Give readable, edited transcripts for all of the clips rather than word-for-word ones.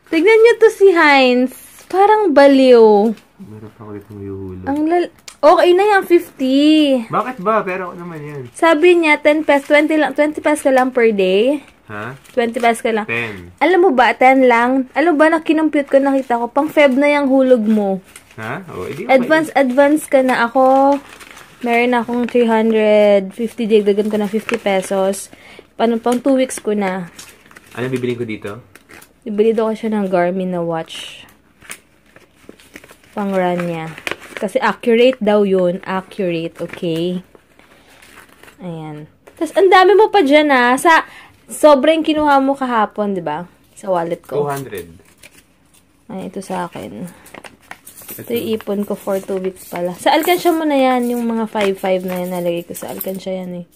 Tignan nyo to si Heinz. Parang baliw. Meron pa ulit ng yuhulog. Okay na yan, 50. Bakit ba? Pero naman yan. Sabi niya, 10 pesos, 20 pesos ka lang per day. Ha? 20 pesos ka lang. 10. Alam mo ba, 10 lang? Alam mo ba, kinumpute ko, nakita ko, pang Feb na yung hulog mo. Ha? Oh, Advance ka na. Ako, meron akong 350, dagdagan ko na 50 pesos. Pang 2 weeks ko na. Ano bibiling ko dito? Bibili daw ko siya ng Garmin na watch. Pang run niya. Kasi accurate daw yun. Accurate, okay? Ayan. Tapos, ang dami mo pa dyan, ha? Sa sobrang kinuha mo kahapon, di ba? Sa wallet ko. 200. Ay, ito sa akin. Ito yung ipon ko for 2 weeks pala. Sa Alcansya mo na yan. Yung mga 5-5 na yan. Nalagay ko sa Alcansya yan, eh.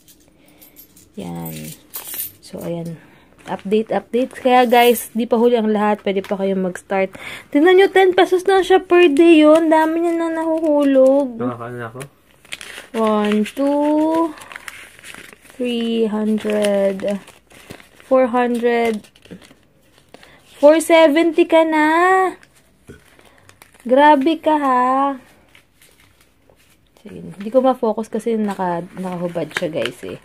Yan. So, ayan. Update. Kaya guys, di pa huli ang lahat. Pwede pa kayong mag-start. Tingnan nyo, 10 pesos na siya per day yun. Dami niya na nahuhulog. Nakakaano na ako? 1, 2, 300, 400, 470 ka na. Grabe ka ha. Sige, hindi ko ma-focus kasi nakahubad siya guys eh.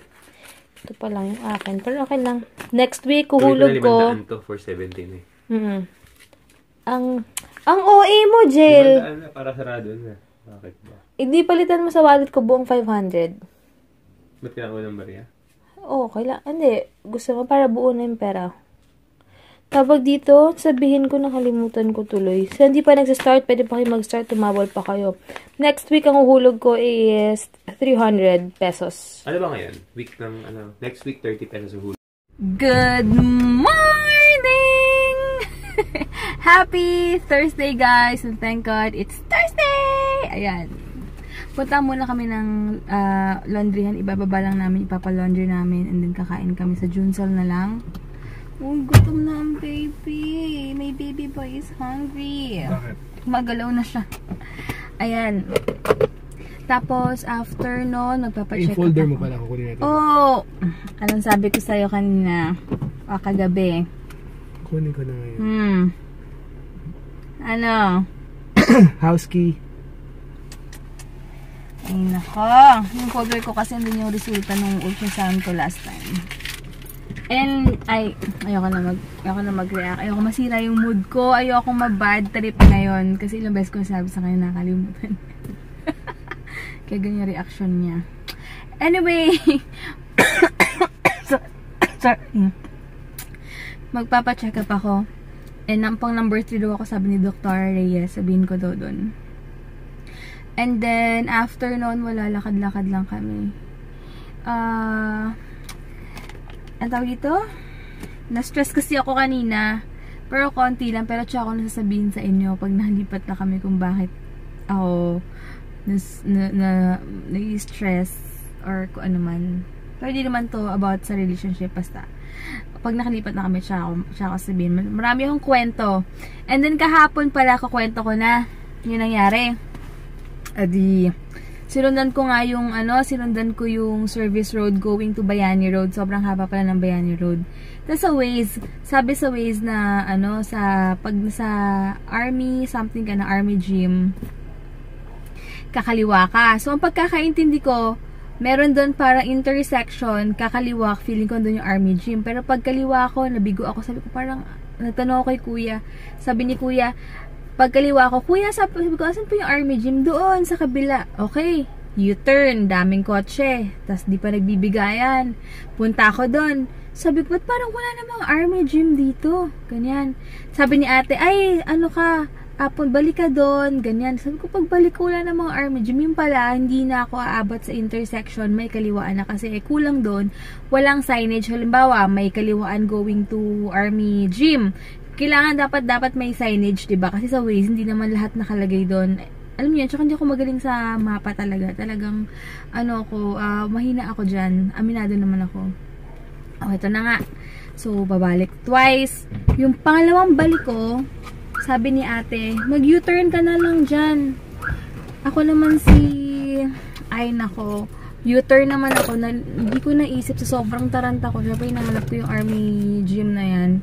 Ito pa lang yung akin. Pero okay lang. Next week, kuhulog ko. 500 to, 470 eh. Ang OA mo, Jill. 500 na, para sarado na. Bakit ba? Hindi palitan mo sa wallet ko buong 500. Ba't kailangan ko ng barya? Oo, kailangan. Hindi. Gusto mo para buo na yung pera. Tapos dito, sabihin ko, nakalimutan ko tuloy. So, hindi pa nagsistart, pwede pa kayo mag-start, tumawal pa kayo. Next week, ang uhulog ko is 300 pesos. Ano ba ngayon? Week ng, next week, 30 pesos uhulog. Good morning! Happy Thursday, guys! And thank God, it's Thursday! Ayan. Punta muna kami ng laundryhan. Ibababa lang namin, ipapalaundry namin. And then, kakain kami sa Junsal na lang. Oh, gutom na ang baby. My baby boy is hungry. Bakit? Magalaw na siya. Ayan. Tapos, after nun, magpapacheck up. Yung folder mo pala, kukunin natin. Oh! Anong sabi ko sa'yo kanina? O, kagabi. Kunin ko na ngayon. Ano? House key. Ay, nako. Yung folder ko kasi hindi yung resulta nung ultrasound ko last time. And, ayoko na mag-react. Ayoko masira yung mood ko. Ayoko ma-bad trip ngayon. Kasi ilang beses ko sabi sa kanya nakalimutan. Kaya ganyan yung reaction niya. Anyway. Sorry. Magpapacheck up ako. And pang number 3 daw ako, sabi ni Dr. Reyes. Sabihin ko daw dun. And then, after noon, wala, lakad-lakad lang kami. Ang tawag dito? Na-stress kasi ako kanina. Pero konti lang. Pero tsaka ako nasasabihin sa inyo pag nalipat na kami kung bakit ako na-stress or kung ano man. Pero di naman to about sa relationship. Basta pag nakalipat na kami, tsaka ako sabihin. Marami akong kwento. And then kahapon pala kukwento ko na yun nangyari. Adi sinundan ko nga yung sinundan ko yung service road going to Bayani Road. Sobrang haba pala ng Bayani Road. Tapos sa Waze, sabi sa Waze na pag sa army something ka na army gym, kakaliwa ka. So ang pagkakaintindi ko, meron doon parang intersection, kakaliwa, feeling ko doon yung army gym. Pero pagkaliwa ko, nabigo ako, sabi ko parang nagtanong ako kay kuya. Sabi ni kuya, pagkaliwa ko, kuya, sabi ko, asan po yung army gym? Doon, sa kabila. Okay, U-turn, daming kotse. Tapos di pa nagbibigayan. Punta ako doon. Sabi ko, ba't parang wala namang army gym dito? Ganyan. Sabi ni ate, ay, balik ka doon. Ganyan. Sabi ko, pagbalik ko, wala namang army gym. Yung pala, hindi na ako aabot sa intersection. May kaliwaan na kasi kulang doon. Walang signage. Halimbawa, may kaliwaan going to army gym. Kailangan dapat may signage, diba? Kasi sa Waze, hindi naman lahat nakalagay doon. Alam niyo, tsaka hindi ako magaling sa mapa talaga. Talagang, mahina ako dyan. Aminado naman ako. Okay, ito na nga. So, babalik twice. Yung pangalawang balik ko, sabi ni ate, mag-U-turn ka na lang dyan. Ako naman U-turn naman ako. Hindi ko naisip sa sobrang taranta ko. Siyempre, hinahanap ko yung army gym na yan.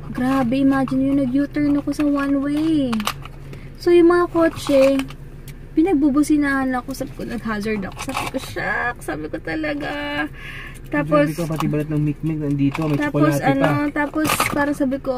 Grabe, imagine yun, nag-U-turn ako sa one way. So, yung mga kotse, pinagbubusinahan ako. Sabi ko, nag-hazard ako. Sabi ko, shock. Sabi ko talaga. Tapos, sabi ko, pati balat ng mikmik nandito. May tapos, tsokolate pa. tapos, para sabi ko,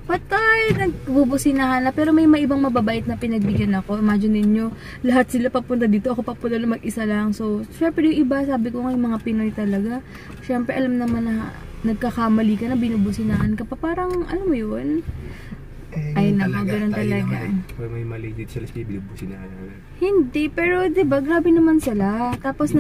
patay, nagbubusinahan na. Pero may ibang mababait na pinagbigyan ako. Imagine ninyo, lahat sila papunta dito. Ako papunta lang mag-isa lang. So, syempre yung iba, sabi ko nga, yung mga Pinoy talaga. Syempre, alam naman na nagkakamali ka na, binubusinahan ka pa. Parang, alam mo yun? Ay, naku, ganun talaga. May mali dito sila, binubusinahan. Hindi, pero 'di ba grabe naman sila. Tapos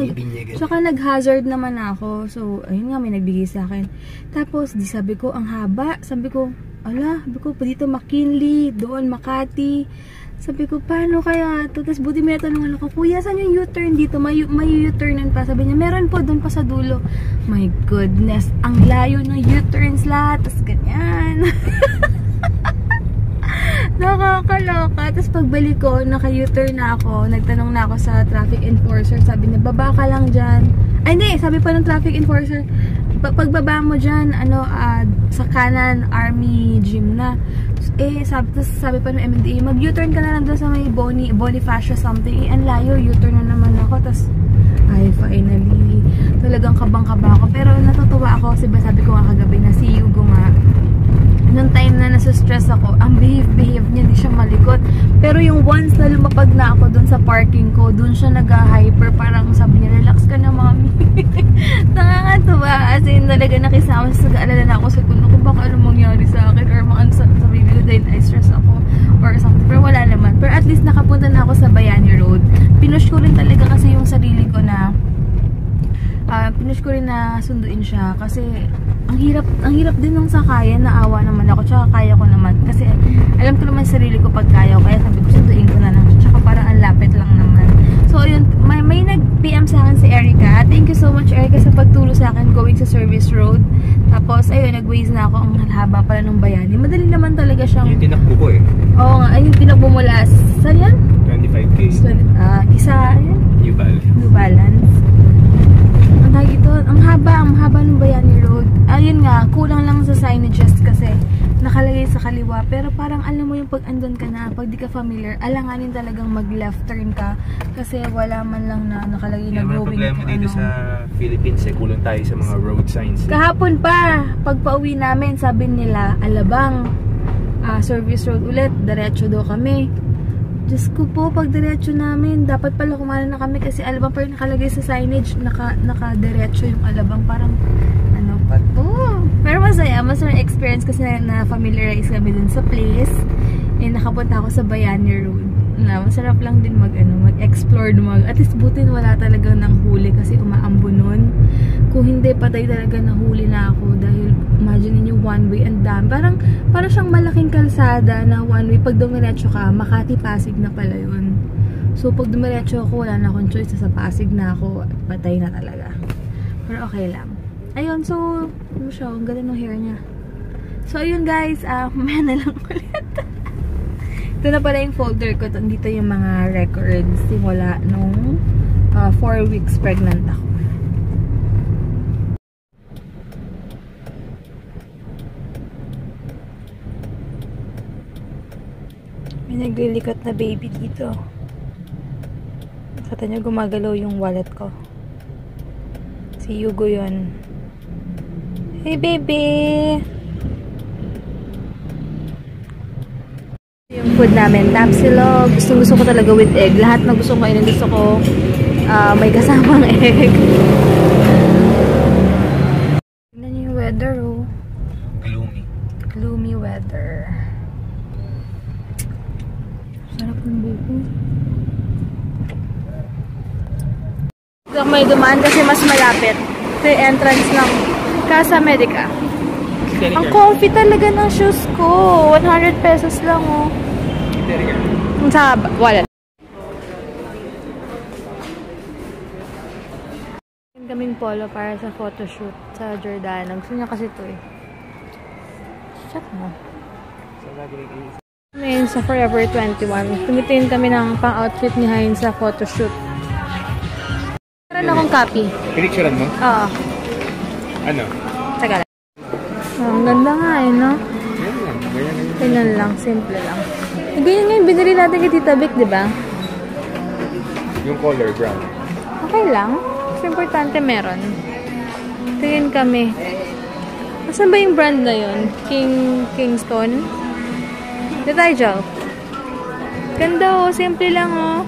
saka nag-hazard naman ako. So, ayun nga, may nagbigay sa akin. Tapos, di sabi ko, ang haba. Sabi ko, sabi ko, dito McKinley, doon Makati. Sabi ko, paano kaya ito? Tapos buti may natanungan ako, kuya, saan yung U-turn dito? May U-turnan pa. Sabi niya, meron po, doon pa sa dulo. My goodness, ang layo ng U-turns lahat. Tapos ganyan. Nakakaloka. Tapos pagbalik ko, naka-U-turn na ako. Nagtanong na ako sa traffic enforcer. Sabi niya, baba ka lang dyan. Ay, hindi. Sabi pa ng traffic enforcer, pagbaba mo dyan, sa kanan, Army Gym na. Sabi pa ng MMDA, mag-U-turn ka na lang doon sa may Bonifacio something. Ang layo, U-turn na naman ako. Tapos, ay, finally. Talagang kabang-kaba ako. Pero natutuwa ako kasi sabi ko nga kagabi na si Hugo nga. Nung time na nasa-stress ako, ang behave niya, hindi siya malikot. Pero yung once na lumapag na ako dun sa parking ko, dun siya nag-hyper. Parang sabi niya, relax ka na, mami. Nakakatuwa. As in, talaga nakisama sa sag-aalala na ako sa kuno ko, baka anong mangyari sa akin or mga sa baby ko dahil na-stress ako or something. Pero wala naman. Pero at least nakapunta na ako sa Bayani Road. Pinush ko rin talaga kasi yung sarili ko na pinush ko rin na sunduin siya kasi ang hirap din ng sakayan, naawa naman ako, tsaka kaya ko naman kasi alam ko naman sarili ko pag kaya ko, kaya sabi ko sunduin ko na lang, tsaka parang ang lapit lang naman. So ayun, may nag-PM sa akin si Erica. Thank you so much, Erica, sa pagturo sa akin going sa service road. Tapos ayun, nag-waze na ako, ang haba pala ng Bayani. Madali naman talaga siyang yung tinakbo ko oo nga, ayun yung tinakbo mula saan yan? 25K Isa, ayun? New Balance. Ang haba ng Bayani Road. Ayun nga, kulang lang sa signages kasi nakalagay sa kaliwa. Pero parang alam mo yung pag andun ka na, pag di ka familiar, alanganin talagang mag-left turn ka kasi wala man lang na nakalagay na going. May problema dito sa Philippines kulang tayo sa mga road signs. Kahapon pa, pag pauwi namin, sabi nila, Alabang, service road ulit, diretso daw kami. Diyos ko po, pag diretso namin, dapat pala kumanan na kami kasi Alabang pa rin nakalagay sa signage, naka-diretso yung Alabang, parang ano pa to. Pero masaya experience kasi na familiarize kami dun sa place. Nakapunta ako sa Bayani Road. Masarap lang din mag-explore, at least butin wala talaga ng huli kasi umaambo nun. Kung hindi, patay talaga nahuli na ako dahil imagine niyo one way and dam. Parang siyang malaking kalsada na one way. Pag dumiretso ka, Makati, Pasig na pala yun. So pag dumiretso ako, wala na akong choice, sa Pasig na ako, patay na talaga. Pero okay lang. Ayun, so ano siya, ang ganda ng hair niya. So ayun guys, mamaya na lang ulit. Ito na pala yung folder ko. Dito yung mga records simula nung 4 weeks pregnant ako. May naglilikot na baby dito. Kata niyo gumagalaw yung wallet ko. Si Hugo yun. Hey baby! Yung food namin, tapsilog. Gusto ko talaga with egg. Lahat na gusto ko, gusto ko may kasamang egg. Tignan niyo yung weather, oh. Gloomy weather. Sarap ng buko. May dumaan kasi mas malapit. Ito yung entrance ng Casa Medica. Ang comfy talaga ng shoes ko. 100 pesos lang, oh. Sa wallet. Kaming polo para sa photoshoot sa Jordan. Gusto niya kasi ito eh. Shut mo. Ngayon sa Forever 21. Tumitingin kami ng pang-outfit ni Hein sa photoshoot. Meron akong copy. Pinicturean mo? Oo. Ano? Tagal. Ang ganda nga eh, no? Ganyan lang, simple lang. Ganyan nga yung binili natin kay Tita Vic, di ba? Yung color brown. Okay lang. Mas importante meron. Tingin kami. Asan ba yung brand na yun? Kingston? Dito tayo, Joe. Ganda oh. Simple lang oh.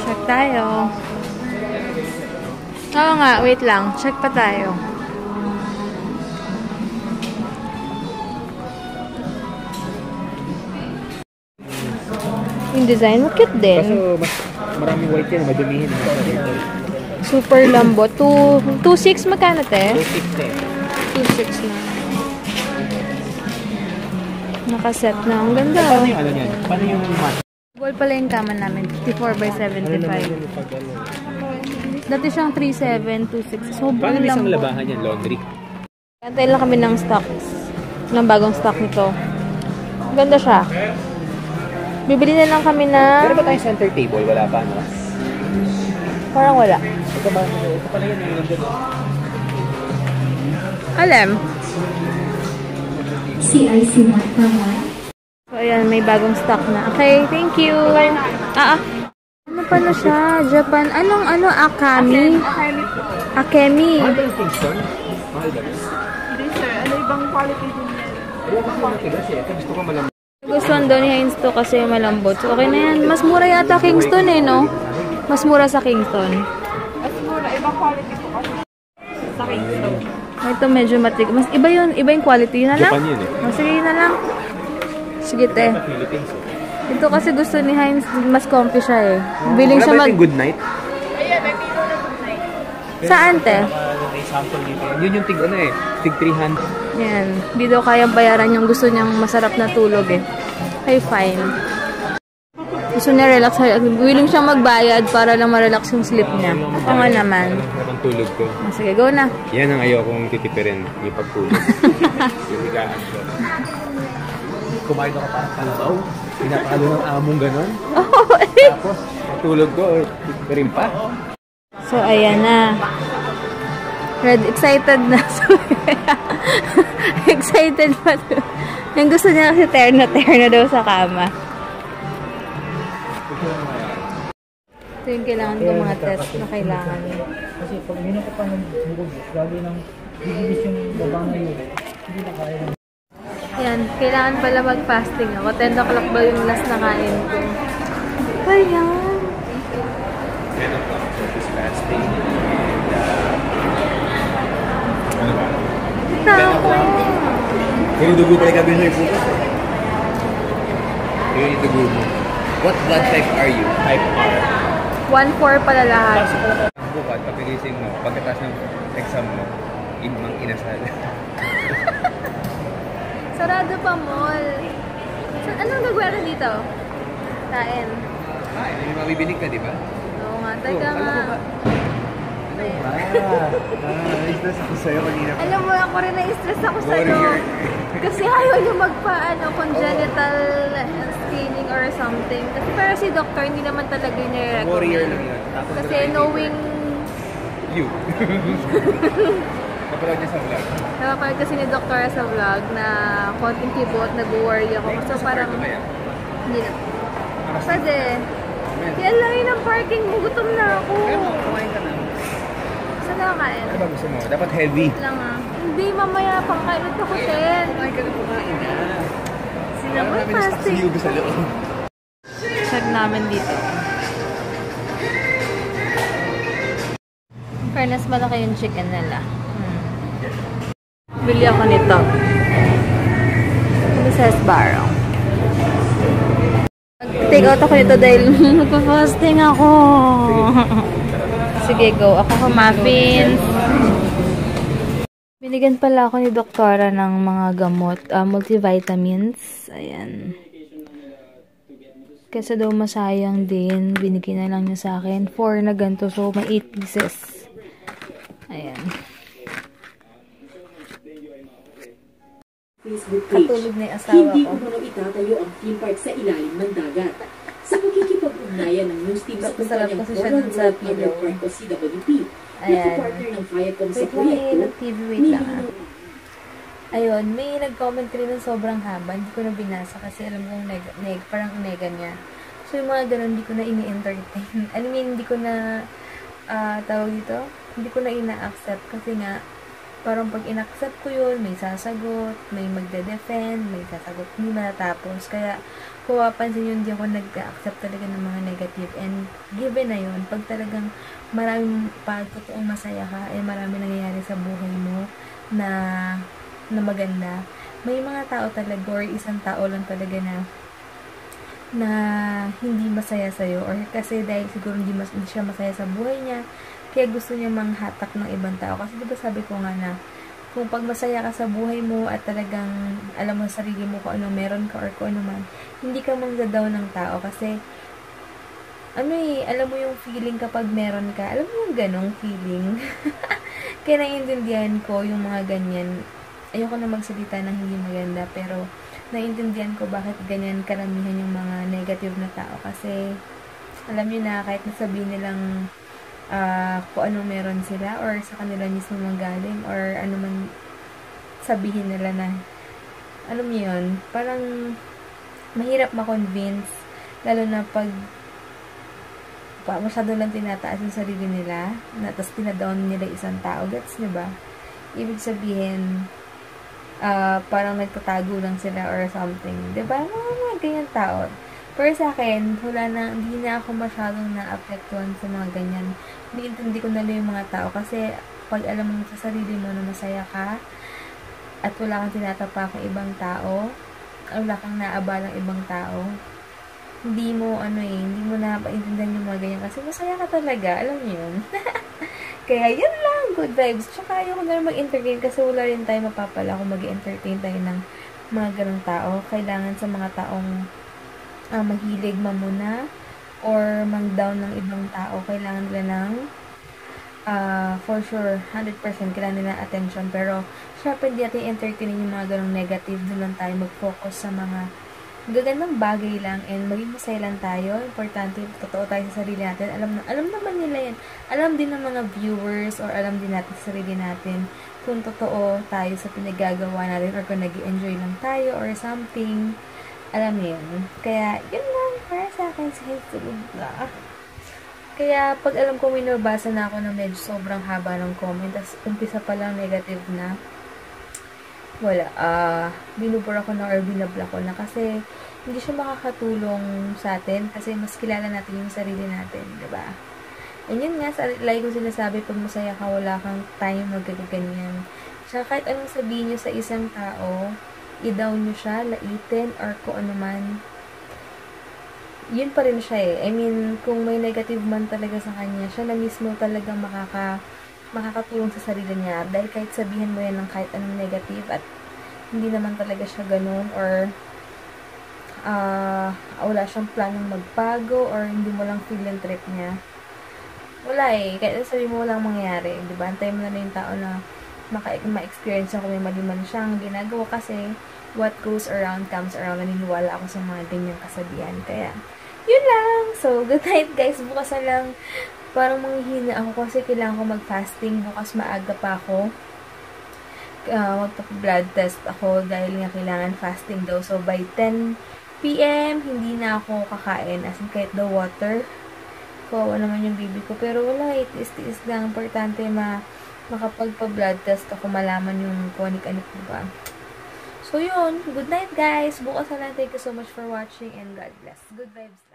Check tayo. Oo nga, wait lang. Check pa tayo. Yung design, cute din. Kaso mas maraming white yan, madumihin. Super lambot. 2.6 magkano, te? 2.6 260. na. Nakaset na. Ang ganda. Paano yung ano yan? Paano yung mat? Gold pala yung kama namin. 54 by 75. Dati siyang 3726. Sobrang Paano may isang lambot. labahan yan? Laundry? Kantay lang kami ng stocks. Ng bagong stock nito. Ganda siya. Bibili na lang kami na... Pero ba tayong center table? Wala pa, no? Parang wala. Ito ba? Ito pala yan. Yung nandun. Alam. CIC 111. So, ayan. May bagong stock na. Okay, thank you. Ano pala siya? Japan. Anong Akami? Akemi. Mahal ba yung Kingston? Mahal ba yun? Hindi sir, ano ibang quality din yan? Ayaw ko yung matigas eh. Ito gusto ko malamang. Gustuhan daw ni Heinz to kasi malambot. So, okay na yan. Mas mura yata Kingston eh, no? Mas mura sa Kingston. Mas mura, ibang quality po kasi sa Kingston. Ito medyo matig. Mas iba yun. Iba yung quality. Yun na lang? Japan yun eh. Sige, yun na lang. Sige, te. Philippines eh. Ito kasi gusto ni Heinz, mas comfy siya eh. Biling Wala siya ba mag... yung good night? Ayan, may pilo na good night. Saan, te? May sample dito. Yun yung tig ano eh. Tig 300. Yan. Di daw kayang bayaran yung gusto niyang masarap na tulog eh. Okay, fine. Gusto niya relax. Willing siyang magbayad para lang ma-relax yung sleep niya. Ako nga naman. Ang tulog ko. Sige, go na. Yan ang ayaw kong titipirin. Yung pagtulog. Yung higaan ko. Kumain ako parang kalabaw. Pinapalo ng among ganon. Oh, Tapos, pagtulog ko, titipirin pa. So, ayan na. Excited na. Excited pa. Yung gusto niya kasi terno daw sa kama. Ito yung kailangan ko mga test na kailangan. Kasi pag hindi ka pa ng bukod, lagi nang bibilis yung babang na yun. Hindi na kaya ng... Ayan, kailangan pala mag-fasting ako. 10 o'clock ba yung last na kain ko? Ayan. Meron pa. Surface fasting. Ano ba? Tako. Pero dugo pala gabi na yung focus. Yun yung dugo mo. What blood type are you? Type R. 1-4 pala lahat. Bukod, papilising mo, pagkatapos ng exam mo, mang inasal. Sarado pa mall. So, anong gagawin dito? Kain. Hindi mo mabibinig ka, di ba? Oo nga, teka nga. Na-stress ako sa'yo kanina. Alam mo, ako rin na-stress ako sa'yo. Kasi ayaw niyo congenital screening or something. Kasi pero si doctor, hindi naman talaga yung nire-recommend. Warrior lang yun. Tapos Kasi knowing... You. Napanood niya sa vlog. Napapanood kasi ni doctor sa vlog na konting kibot, nag-worry ako. So parang... Hindi na. Pwede. Kaya lang yun ang parking mo. Gutom na ako. Pero kumain ka na. Saan na kain? Ano ba gusto mo? Dapat heavy. Lang ah. Hindi, mamaya pang kain sa hotel. Kumain ka na kumain na. Sinaboy fasting. Yung sa loob. Check namin dito. Fairness, malaki yung chicken nila. Bili ako nito. Mrs. Barrow. Take out ako nito dahil nagpa-fasting ako. Sige, go. Ako ko muffins. Binigyan pala ako ni doktora ng mga gamot, multivitamins. Ayan. Kasi daw masayang din. Binigyan na lang niya sa akin. 4 na ganito. So, may 8 pieces. Ayan. Katulog na yung asawa Hindi ko. umano itatayo ang theme park sa ilalim ng dagat. Sa pagkikipag-ugnayan ng news team sa Masarap kumpanyang kasi siya Coral dun sa World pillow. Under Park o CWP, Ayan. nagpa-partner ng Viacom sa Wait lang, proyekto, TV, wait lang ah. Ayun, may nag-comment rin ng sobrang haba. Hindi ko na binasa kasi alam kong parang nega niya. So, yung mga ganun, hindi ko na ini-entertain. I mean, hindi ko na, tawag dito, hindi ko na ina-accept kasi nga, parang pag in-accept ko yun, may sasagot, may magde-defend, may sasagot, hindi matatapos. Kaya, kung mapansin yun, hindi ako nag-accept talaga ng mga negative. And, given na yun, pag talagang maraming pag totoong masaya ka, ay marami nangyayari sa buhay mo na maganda. May mga tao talaga or isang tao lang talaga na hindi masaya sa'yo or kasi dahil siguro hindi siya masaya sa buhay niya kaya gusto niya manghatak ng ibang tao. Kasi diba sabi ko nga na kung pag masaya ka sa buhay mo at talagang alam mo sa sarili mo kung ano meron ka or kung ano man, hindi ka manggadaw ng tao kasi alam mo yung feeling kapag meron ka, alam mo yung ganong feeling. Kaya naiintindihan ko yung mga ganyan. Ayoko na magsalita ng hindi maganda, pero naiintindihan ko bakit ganyan karamihan yung mga negative na tao. Kasi, alam nyo na, kahit nasabihin nilang kung ano meron sila, or sa kanila mismo manggaling, or ano man sabihin nila na, alam nyo yun, parang mahirap ma-convince, lalo na pag masyado lang tinataas yung sarili nila, tapos pinadown nila isang tao, gets nyo ba? Ibig sabihin, parang nagtatago lang sila or something. Diba? Mga ganyan tao. Pero sa akin, hindi na ako masyadong na-apektuhan sa mga ganyan. Hindi ko na lang yung mga tao. Kasi, pag alam mo sa sarili mo na masaya ka, at wala kang tinatapakang ibang tao, wala kang naabalang ibang tao, hindi mo na paintindihan yung mga ganyan. Kasi masaya ka talaga. Alam niyo yun. Kaya, yun lang. Good vibes. Tsaka, ayoko na mag-entertain kasi wala rin tayo mapapala kung mag-entertain tayo ng mga ganong tao. Kailangan sa mga taong mahilig mamuna or mang-down ng ibang tao. Kailangan nila ng for sure, 100% kailangan nila attention. Pero, syempre, hindi natin entertainin yung mga ganong negative. Doon lang tayo mag-focus sa mga gagandang bagay lang and maging masaya lang tayo. Importante, totoo tayo sa sarili natin. Alam naman nila yan. Alam din ng mga viewers or alam din natin sa sarili natin kung totoo tayo sa pinagagawa natin or kung nag-enjoy lang tayo or something. Alam niyo yun. Kaya, yun lang para sa akin sa hisulog na. Kaya, pag alam ko may nabasa na ako na medyo sobrang haba ng comment, tapos umpisa pa lang negative na, wala, binubura ko na or binabla ko na kasi hindi siya makakatulong sa atin kasi mas kilala natin yung sarili natin, diba? And yun nga, like ko sinasabi, pag masaya ka, wala kang time magagaganyan. Tsaka kahit anong sabihin nyo sa isang tao, i-down nyo siya, laitin, or kung ano man, yun pa rin siya eh. I mean, kung may negative man talaga sa kanya, siya na mismo talaga makakatulong sa sarili niya dahil kahit sabihin mo yan ng kahit anong negative at hindi naman talaga siya ganun or wala siyang planong magbago or hindi mo lang feel yung trip niya, wala eh, kahit sabihin mo walang mangyayari, diba? Antayin mo na yung tao na ma-experience niya kung may mali man siyang ginagawa kasi what goes around comes around. Naniniwala ako sa mga ganyang kasabihan. Kaya yun lang. So, good night guys. Bukas na lang. Parang manghihina ako kasi kailangan ko mag-fasting. Bukas maaga pa ako. Magpa-blood test ako dahil nga kailangan fasting daw. So, by 10 PM, hindi na ako kakain. As in, kahit the water. Kawawa naman yung baby ko. Pero wala, tiis-tiis lang. Importante makapagpa-blood test ako, malaman yung kunik-anik ba. So, yun. Good night, guys. Bukas na lang. Thank you so much for watching and God bless. Good vibes.